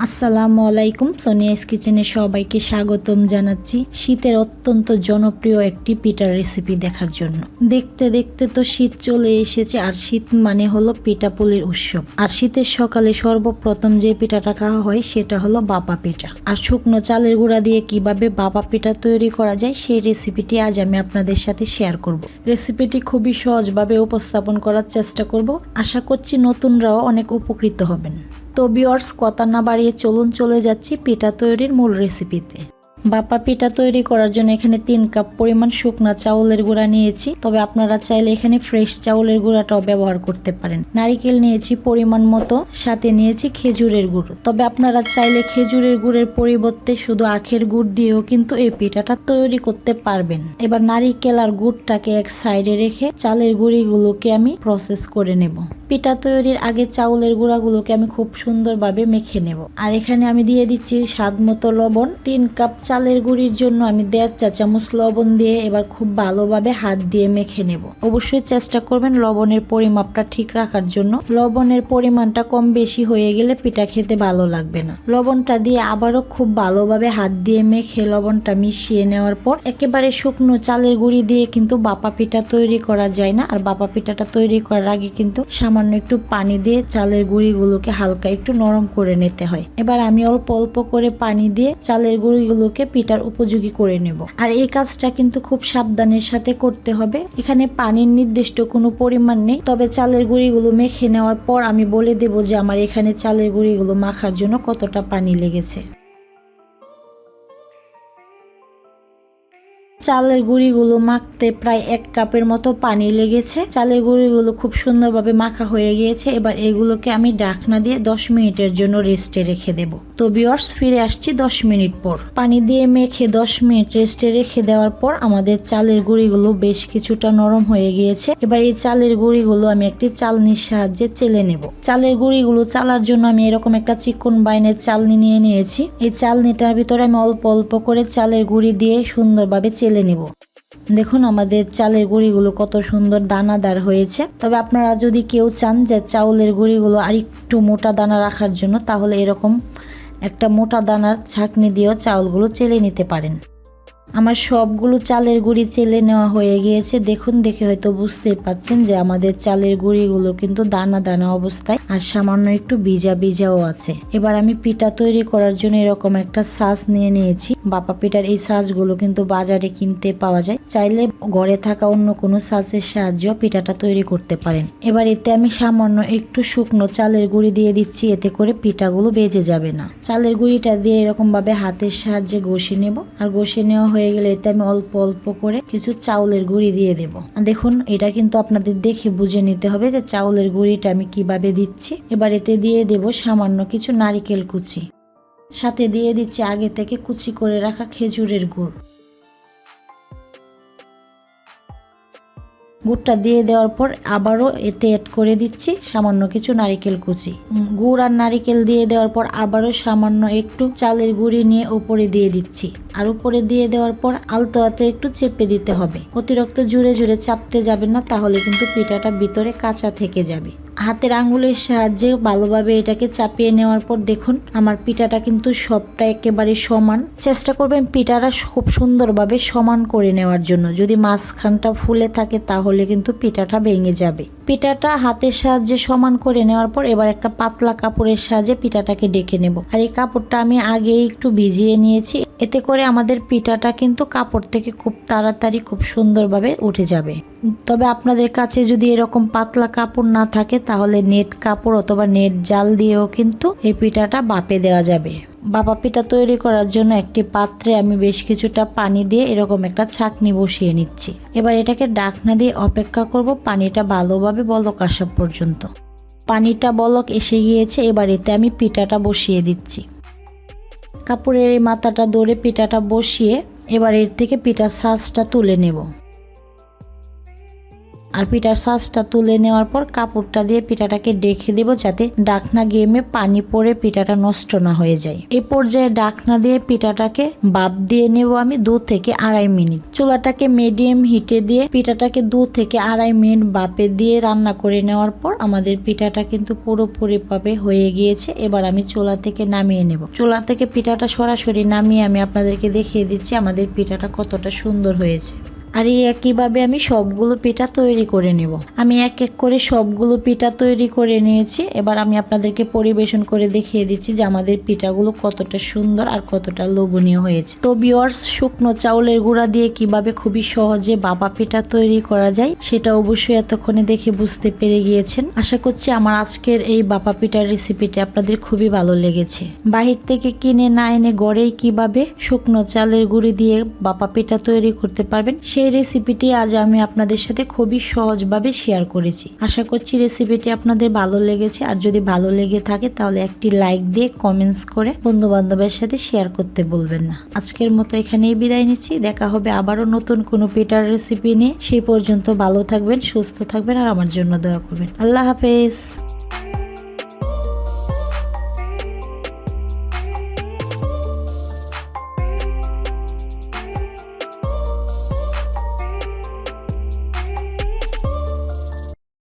আসসালামু আলাইকুম। সোনিয়াস কিচেনে সবাইকে স্বাগতম জানাচ্ছি শীতের অত্যন্ত জনপ্রিয় একটি পিঠার রেসিপি দেখার জন্য। দেখতে দেখতে তো শীত চলে এসেছে, আর শীত মানে হলো পিঠাপুলির উৎসব। আর শীতের সকালে সর্বপ্রথম যে পিঠাটা খাওয়া হয় সেটা হলো বাপা পিঠা। আর শুকনো চালের গুঁড়া দিয়ে কিভাবে বাপা পিঠা তৈরি করা যায় সেই রেসিপিটি আজ আমি আপনাদের সাথে শেয়ার করব। রেসিপিটি খুবই সহজভাবে উপস্থাপন করার চেষ্টা করব। আশা করছি নতুনরাও অনেক উপকৃত হবেন। তো ভিউয়ার্স, কথা না বাড়িয়ে চলে যাচ্ছি পিঠা তৈরির মূল রেসিপিতে। বাপা পিঠা তৈরি করার জন্য এখানে 3 কাপ পরিমাণ শুকনা চাউলের গুঁড়া নিয়েছি, তবে আপনারা চাইলে এখানে ফ্রেশ চাউলের গুঁড়াটাও ব্যবহার করতে পারেন। নারিকেল নিয়েছি পরিমাণ মতো, সাথে নিয়েছি খেজুরের গুড়। তবে আপনারা চাইলে খেজুরের গুড়ের পরিবর্তে শুধু আখের গুড় দিয়েও কিন্তু এই পিঠাটা তৈরি করতে পারবেন। এবার নারিকেল আর গুড়টাকে এক সাইডে রেখে চালের গুঁড়িগুলোকে আমি প্রসেস করে নেব। পিঠা তৈরির আগে চাউলের গুঁড়াগুলোকে আমি খুব সুন্দরভাবে মেখে নেব। আর এখানে আমি দিয়ে দিচ্ছি স্বাদ মতো লবণ। 3 কাপ চালের গুঁড়ির জন্য আমি 1.5 চা চামচ লবণ দিয়ে এবার খুব ভালোভাবে হাত দিয়ে মেখে নেব। অবশ্যই চেষ্টা করবেন লবণের পরিমাপটা ঠিক রাখার জন্য। লবণের পরিমাণটা কম বেশি হয়ে গেলে পিঠা খেতে ভালো লাগবে না। লবণটা দিয়ে আবারও খুব ভালোভাবে হাত দিয়ে মেখে লবণটা মিশিয়ে নেওয়ার পর একেবারে শুকনো চালের গুঁড়ি দিয়ে কিন্তু বাপা পিঠা তৈরি করা যায় না। আর বাপা পিঠাটা তৈরি করার আগে কিন্তু সামান্য একটু পানি দিয়ে চালের গুঁড়িগুলোকে হালকা একটু নরম করে নিতে হয়। এবার আমি অল্প অল্প করে পানি দিয়ে চালের গুঁড়িগুলোকে পিঠার উপযোগী করে নেব। আর এই কাজটা কিন্তু খুব সাবধানের সাথে করতে হবে। এখানে পানির নির্দিষ্ট কোনো পরিমাণ নেই, তবে চালের গুঁড়িগুলো মেখে নেওয়ার পর আমি বলে দেব যে আমার এখানে চালের গুঁড়িগুলো মাখার জন্য কতটা পানি লেগেছে। চালের গুঁড়িগুলো মাখতে প্রায় 1 কাপের মতো পানি লেগেছে। চালের গুঁড়িগুলো খুব সুন্দরভাবে মাখা হয়ে গিয়েছে। এবার এগুলোকে আমি ঢাকনা দিয়ে 10 মিনিটের জন্য রেস্টে রেখে দেব। তো ভিউয়ার্স, ফিরে আসছি 10 মিনিট পর। পানি দিয়ে মেখে 10 মিনিট রেস্টে রেখে দেওয়ার পর আমাদের চালের গুঁড়িগুলো বেশ কিছুটা নরম হয়ে গিয়েছে। এবার এই চালের গুঁড়িগুলো আমি একটি চালনির সাহায্যে চেলে নেব। চালের গুঁড়িগুলো চালার জন্য আমি এরকম একটা চিকন বাইনের চালনি নিয়ে নিয়েছি। এই চালনিটার ভিতরে আমি অল্প অল্প করে চালের গুঁড়ি দিয়ে সুন্দরভাবে চেলে নেব। দেখুন আমাদের চালের গুঁড়িগুলো কত সুন্দর দানাদার হয়েছে। তবে আপনারা যদি কেউ চান যে চাউলের গুঁড়িগুলো আর একটু মোটা দানা রাখার জন্য, তাহলে এরকম একটা মোটা দানার ছাঁকনি দিয়েও চাউলগুলো চেলে নিতে পারেন। আমার সবগুলো চালের গুঁড়ি চেলে নেওয়া হয়ে গিয়েছে। দেখুন, দেখে হয়তো বুঝতেই পাচ্ছেন যে আমাদের চালের গুঁড়িগুলো কিন্তু দানা দানা অবস্থায় আর সামান্য একটু ভিজা ভিজাও আছে। এবার আমি পিঠা তৈরি করার জন্য এরকম একটা সাজ নিয়ে নিয়েছি। বাপা পিঠার এই সাজগুলো কিন্তু বাজারে কিনতে পাওয়া যায়। চাইলে ঘরে থাকা অন্য কোনো সাজের সাহায্যে পিঠাটা তৈরি করতে পারেন। এবার এতে আমি সামান্য একটু শুকনো চালের গুঁড়ি দিয়ে দিচ্ছি, এতে করে পিঠাগুলো বেজে যাবে না। চালের গুঁড়িটা দিয়ে এরকম ভাবে হাতের সাহায্যে ঘষে নেব। আর ঘষে নেওয়া হয়ে গেলে এতে আমি অল্প অল্প করে কিছু চাউলের গুঁড়ি দিয়ে দেব। দেখুন, এটা কিন্তু আপনাদের দেখে বুঝে নিতে হবে যে চাউলের গুঁড়িটা আমি কিভাবে দিচ্ছি। এবার এতে দিয়ে দেব সামান্য কিছু নারিকেল কুচি, সাথে দিয়ে দিচ্ছি আগে থেকে কুচি করে রাখা খেজুরের গুড়। গুড়টা দিয়ে দেওয়ার পর আবারও এতে অ্যাড করে দিচ্ছি সামান্য কিছু নারিকেল কুচি। গুড় আর নারিকেল দিয়ে দেওয়ার পর আবারও সামান্য একটু চালের গুঁড়ি নিয়ে উপরে দিয়ে দিচ্ছি। আর উপরে দিয়ে দেওয়ার পর আলতো হাতে একটু চেপে দিতে হবে। অতিরিক্ত জুড়ে জুড়ে চাপতে যাবেন না, তাহলে কিন্তু পিঠাটা ভিতরে কাঁচা থেকে যাবে। হাতের আঙ্গুলের সাহায্যে ভালোভাবে এটাকে চাপিয়ে নেওয়ার পর দেখুন আমার পিঠাটা কিন্তু সবটা একেবারে সমান। চেষ্টা করবেন পিঠাটা খুব সুন্দরভাবে সমান করে নেওয়ার জন্য। যদি মাঝখানটা ফুলে থাকে তাহলে কিন্তু পিঠাটা ভেঙে যাবে। পিঠাটা হাতের সাহায্যে সমান করে নেওয়ার পর এবার একটা পাতলা কাপড়ের সাহায্যে পিঠাটাকে ডেকে নেব। আর এই কাপড়টা আমি আগেই একটু ভিজিয়ে নিয়েছি, এতে করে আমাদের পিঠাটা কিন্তু কাপড় থেকে খুব তাড়াতাড়ি খুব সুন্দরভাবে উঠে যাবে। তবে আপনাদের কাছে যদি এরকম পাতলা কাপড় না থাকে তাহলে নেট কাপড় অথবা নেট জাল দিয়েও কিন্তু এই পিঠাটা বাপে দেওয়া যাবে। বাপা পিঠা তৈরি করার জন্য একটি পাত্রে আমি বেশ কিছুটা পানি দিয়ে এরকম একটা ছাঁকনি বসিয়ে নিচ্ছি। এবার এটাকে ঢাকনা দিয়ে অপেক্ষা করব পানিটা ভালোভাবে বলক আসা পর্যন্ত। পানিটা বলক এসে গিয়েছে। এবার এতে আমি পিঠাটা বসিয়ে দিচ্ছি। কাপড়ের এই মাথাটা ধরে পিঠাটা বসিয়ে এবার এর থেকে পিঠার ছাঁচটা তুলে নেব। আর পিঠার শাঁসটা তুলে নেওয়ার পর কাপড়টা দিয়ে পিঠাটাকে ঢেকে দেব, যাতে ডাকনা গেমে পানি পড়ে পিঠাটা নষ্ট না হয়ে যায়। এই পর্যায়ে ডাকনা দিয়ে পিঠাটাকে ভাপ দিয়ে নেব আমি 2 থেকে 2.5 মিনিট। চুলাটাকে মিডিয়াম হিটে দিয়ে পিঠাটাকে 2 থেকে 2.5 মিনিট ভাপে দিয়ে রান্না করে নেওয়ার পর আমাদের পিঠাটা কিন্তু পুরোপুরিভাবে হয়ে গিয়েছে। এবার আমি চুলা থেকে নামিয়ে নেব। চুলা থেকে পিঠাটা সরাসরি নামিয়ে আমি আপনাদেরকে দেখিয়ে দিচ্ছি আমাদের পিঠাটা কতটা সুন্দর হয়েছে। আর এই একইভাবে আমি সবগুলো পিঠা তৈরি করে নেব। আমি এক এক করে সবগুলো পিঠা তৈরি করে নিয়েছি। এবার আমি আপনাদেরকে পরিবেশন করে দেখিয়ে দিচ্ছি যে আমাদের পিঠাগুলো কতটা সুন্দর আর কতটা লোভনীয় হয়েছে। তো ভিউয়ার্স, শুকনো চাউলের গুঁড়া দিয়ে কিভাবে খুবই সহজে ভাপা পিঠা তৈরি করা যায় সেটা অবশ্যই এতক্ষণে দেখে বুঝতে পেরে গিয়েছেন। আশা করছি আমার আজকের এই ভাপা পিঠার রেসিপিটা আপনাদের খুবই ভালো লেগেছে। বাহির থেকে কিনে না এনে ঘরেই কিভাবে শুকনো চালের গুঁড়ি দিয়ে ভাপা পিঠা তৈরি করতে পারবেন সেই রেসিপিটি আজ আমি আপনাদের সাথে খুবই সহজভাবে শেয়ার করেছি। আশা করছি রেসিপিটি আপনাদের ভালো লেগেছে। আর যদি ভালো লেগে থাকে তাহলে একটি লাইক দিয়ে কমেন্টস করে বন্ধু বান্ধবের সাথে শেয়ার করতে ভুলবেন না। আজকের মতো এখানেই বিদায় নিচ্ছি। দেখা হবে আবারও নতুন কোনো পিঠার রেসিপি নিয়ে। সেই পর্যন্ত ভালো থাকবেন, সুস্থ থাকবেন আর আমার জন্য দোয়া করবেন। আল্লাহ হাফেজ।